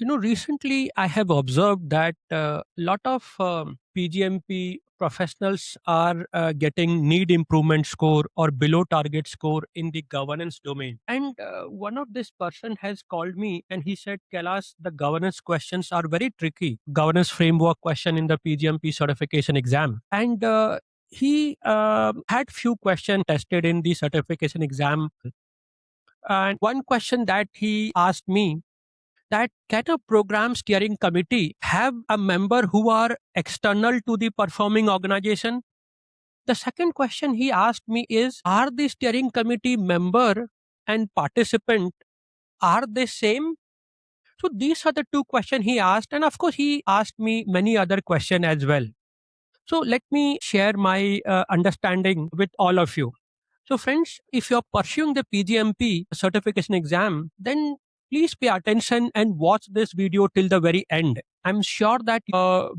Recently I have observed that a lot of PGMP professionals are getting need improvement score or below target score in the governance domain. And one of this person has called me and he said, Kailash, the governance questions are very tricky. Governance framework question in the PGMP certification exam. And he had few questions tested in the certification exam. And one question that he asked me, that can a program steering committee have a member who are external to the performing organization? The second question he asked me is, are the steering committee member and participant, are they same? So these are the two questions he asked, and of course he asked me many other questions as well. So let me share my understanding with all of you. So, friends, if you're pursuing the PGMP certification exam, then please pay attention and watch this video till the very end. I'm sure that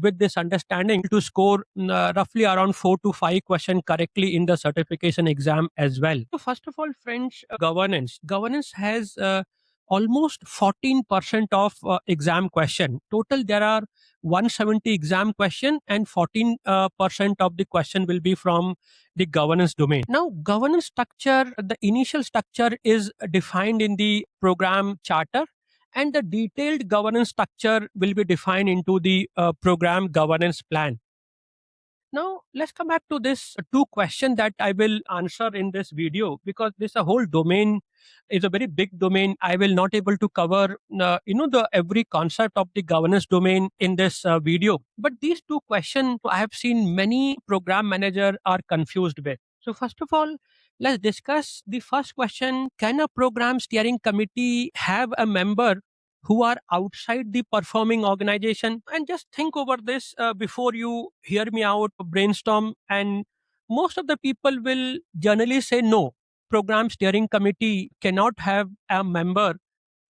with this understanding to score roughly around 4 to 5 questions correctly in the certification exam as well. So, first of all, friends, governance has almost 14% of exam question. Total, there are 170 exam question, and 14% of the question will be from the governance domain. Now, governance structure, the initial structure is defined in the program charter, and the detailed governance structure will be defined into the program governance plan. Now, let's come back to this two question that I will answer in this video, because this a whole domain is a very big domain. I will not able to cover, the every concept of the governance domain in this video. But these two questions I have seen many program manager are confused with. So first of all, let's discuss the first question. Can a program steering committee have a member who are outside the performing organization? And just think over this before you hear me out, brainstorm. And most of the people will generally say no, program steering committee cannot have a member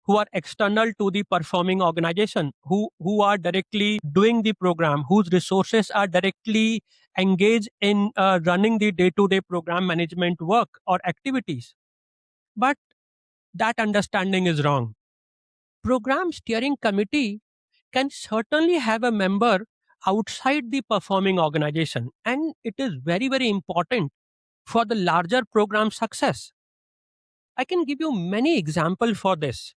who are external to the performing organization, who are directly doing the program, whose resources are directly engaged in running the day-to-day program management work or activities. But that understanding is wrong. Program steering committee can certainly have a member outside the performing organization, and it is very, very important for the larger program success. I can give you many examples for this.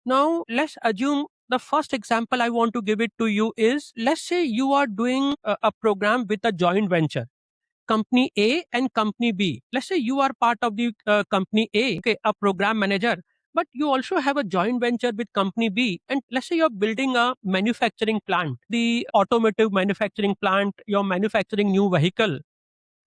Now, let's assume the first example I want to give it to you is, let's say you are doing a program with a joint venture, company A and company B. Let's say you are part of the company A, okay, a program manager, but you also have a joint venture with company B. And let's say you're building a manufacturing plant, the automotive manufacturing plant, you're manufacturing new vehicle,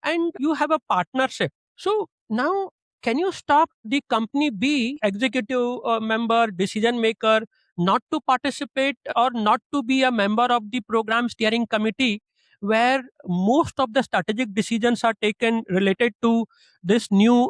and you have a partnership. So now, can you stop the company B executive member, decision maker, not to participate or not to be a member of the program steering committee, where most of the strategic decisions are taken related to this new,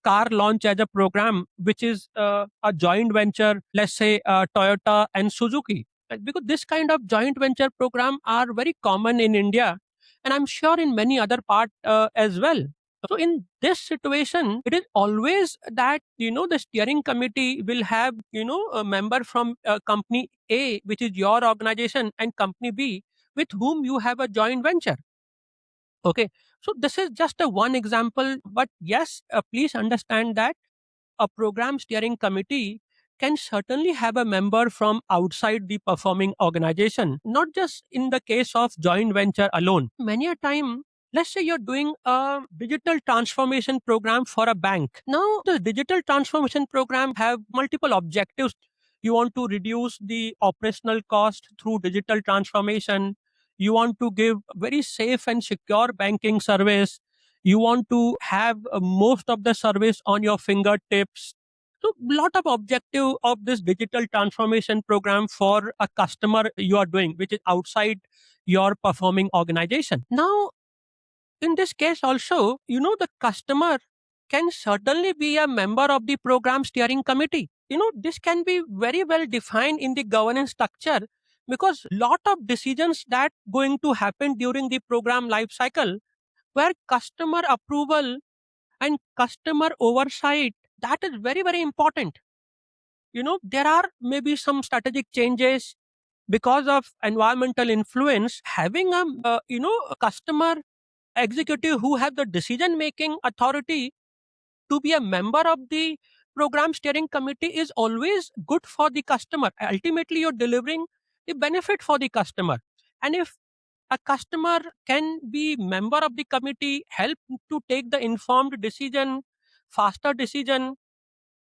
car launch as a program, which is a joint venture, let's say Toyota and Suzuki. Because this kind of joint venture program are very common in India, and I'm sure in many other part as well. So in this situation, it is always that the steering committee will have a member from company A, which is your organization, and company B, with whom you have a joint venture. Okay, so this is just a one example, but yes, please understand that a program steering committee can certainly have a member from outside the performing organization, not just in the case of joint venture alone. Many a time, let's say you're doing a digital transformation program for a bank. Now, the digital transformation program have multiple objectives. You want to reduce the operational cost through digital transformation. You want to give very safe and secure banking service. You want to have most of the service on your fingertips. So lot of objective of this digital transformation program for a customer you are doing, which is outside your performing organization. Now, in this case also, the customer can certainly be a member of the program steering committee. This can be very well defined in the governance structure, because lot of decisions that going to happen during the program life cycle, where customer approval and customer oversight, that is very, very important. There are maybe some strategic changes because of environmental influence. Having a customer executive who have the decision making authority to be a member of the program steering committee is always good for the customer. Ultimately, you're delivering the benefit for the customer. And if a customer can be member of the committee, help to take the informed decision, faster decision,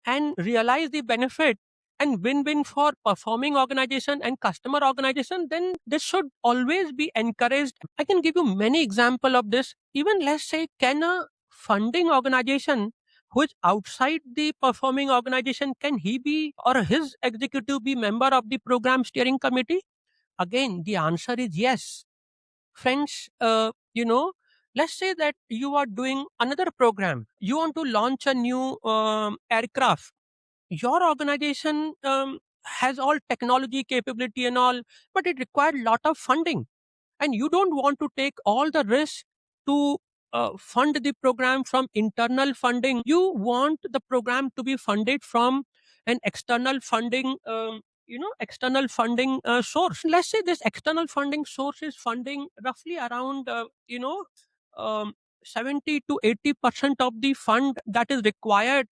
and realize the benefit, and win-win for performing organization and customer organization, then this should always be encouraged. I can give you many example of this. Even let's say, can a funding organization who is outside the performing organization, can he be or his executive be member of the program steering committee? Again, the answer is yes. Friends, let's say that you are doing another program. You want to launch a new aircraft. Your organization has all technology capability and all, but it required lot of funding, and you don't want to take all the risk to fund the program from internal funding. You want the program to be funded from an external funding source. Let's say this external funding source is funding roughly around 70 to 80% of the fund that is required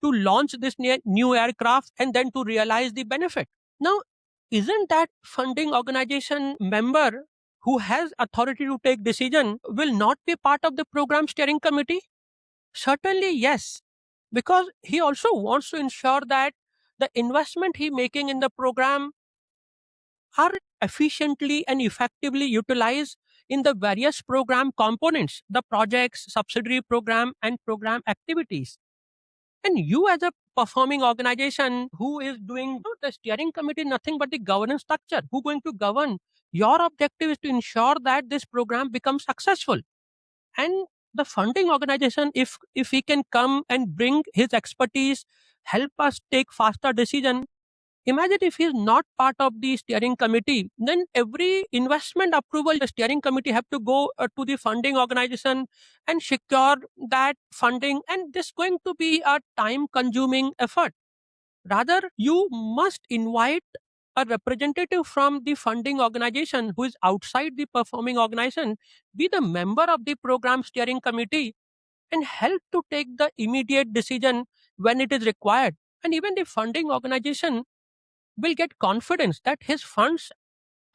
to launch this new aircraft and then to realize the benefit. Now, isn't that funding organization member who has authority to take decision will not be part of the program steering committee? Certainly, yes, because he also wants to ensure that the investment he making in the program are efficiently and effectively utilized in the various program components, the projects, subsidiary program, and program activities. And you, as a performing organization who is doing the steering committee, nothing but the governance structure, who going to govern, your objective is to ensure that this program becomes successful. And the funding organization, if he can come and bring his expertise, help us take faster decision. Imagine if he is not part of the steering committee, then every investment approval, the steering committee have to go to the funding organization and secure that funding. And this going to be a time consuming effort. Rather, you must invite a representative from the funding organization who is outside the performing organization, be the member of the program steering committee, and help to take the immediate decision when it is required. And even the funding organization will get confidence that his funds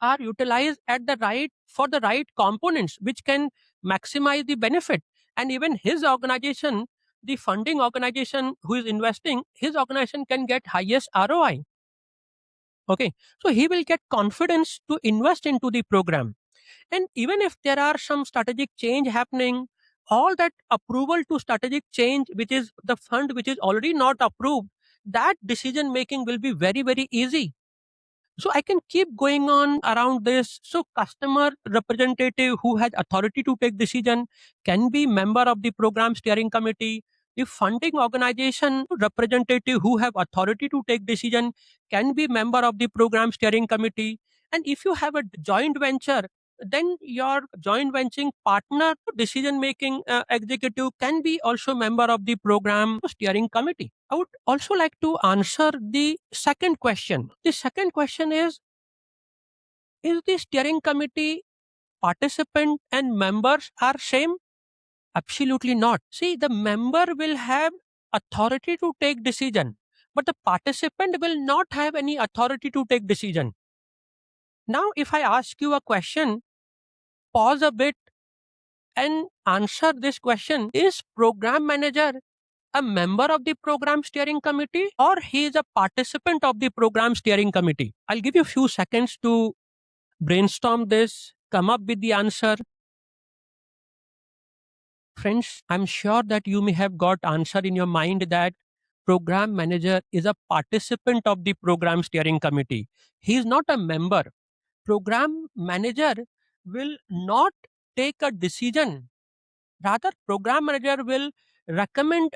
are utilized at the right for the right components which can maximize the benefit. And even his organization, the funding organization who is investing, his organization can get highest ROI. Okay, so he will get confidence to invest into the program. And even if there are some strategic change happening, all that approval to strategic change, which is the fund which is already not approved, that decision making will be very, very easy. So I can keep going on around this. So customer representative who has authority to take decision can be member of the program steering committee. If funding organization representative who have authority to take decision can be member of the program steering committee. And if you have a joint venture, then your joint venturing partner decision making executive can be also member of the program steering committee. I would also like to answer the second question. The second question is the steering committee participant and members are same? Absolutely not. See, the member will have authority to take decision, but the participant will not have any authority to take decision. Now, if I ask you a question, pause a bit and answer this question. Is program manager a member of the program steering committee, or he is a participant of the program steering committee? I'll give you a few seconds to brainstorm this, come up with the answer. Friends, I'm sure that you may have got answer in your mind that program manager is a participant of the program steering committee. He is not a member. Program manager will not take a decision. Rather, program manager will recommend,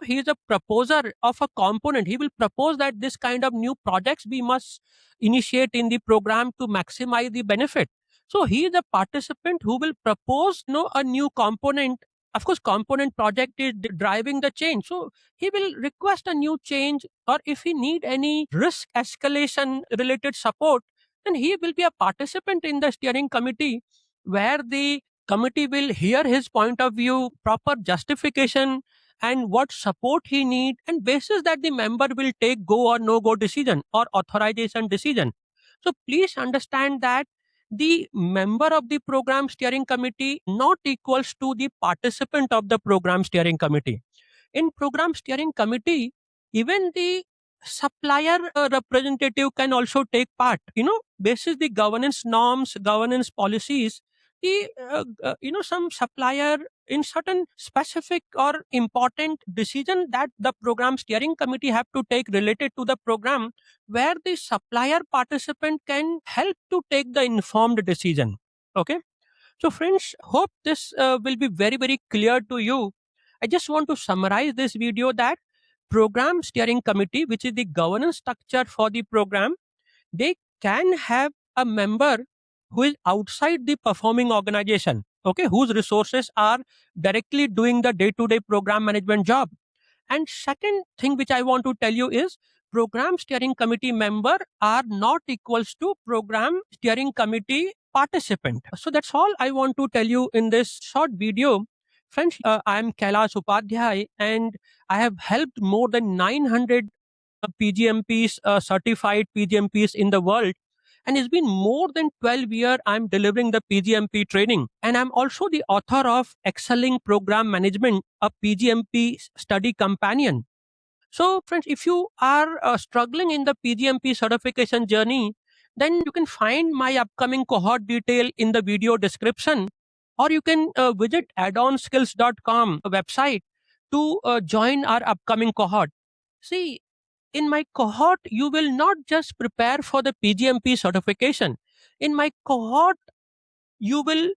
he is a proposer of a component. He will propose that this kind of new projects we must initiate in the program to maximize the benefit. So he is a participant who will propose, a new component, Of course, component project is driving the change. So he will request a new change, or if he need any risk escalation related support, then he will be a participant in the steering committee, where the committee will hear his point of view, proper justification, and what support he need, and basis that the member will take go or no go decision or authorization decision. So please understand that the member of the program steering committee not equals to the participant of the program steering committee. In program steering committee, even the supplier representative can also take part. Basis the governance norms, governance policies, the some supplier in certain specific or important decision that the program steering committee have to take related to the program, where the supplier participant can help to take the informed decision. Okay, so friends, hope this will be very very clear to you. I just want to summarize this video that program steering committee, which is the governance structure for the program, they can have a member who is outside the performing organization, okay, whose resources are directly doing the day-to-day program management job. And second thing which I want to tell you is program steering committee member are not equals to program steering committee participant. So that's all I want to tell you in this short video. Friends, I am Kailash Upadhyay, and I have helped more than 900 PGMPs, certified PGMPs in the world. And it's been more than 12 years I'm delivering the PGMP training. And I'm also the author of Excelling Program Management, a PGMP study companion. So, friends, if you are struggling in the PGMP certification journey, then you can find my upcoming cohort detail in the video description, or you can visit addonskills.com website to join our upcoming cohort. See, in my cohort, you will not just prepare for the PGMP certification. In my cohort, you will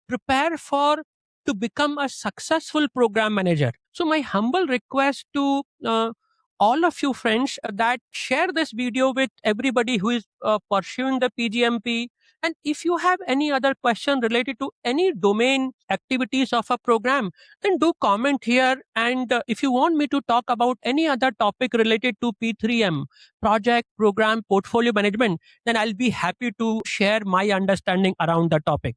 prepare for to become a successful program manager. So my humble request to all of you friends, that share this video with everybody who is pursuing the PGMP. And if you have any other question related to any domain activities of a program, then do comment here. And if you want me to talk about any other topic related to P3M, project, program, portfolio management, then I'll be happy to share my understanding around the topic.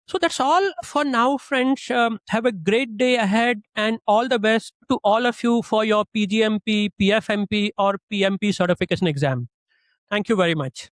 So that's all for now, friends. Have a great day ahead, and all the best to all of you for your PGMP, PFMP, or PMP certification exam. Thank you very much.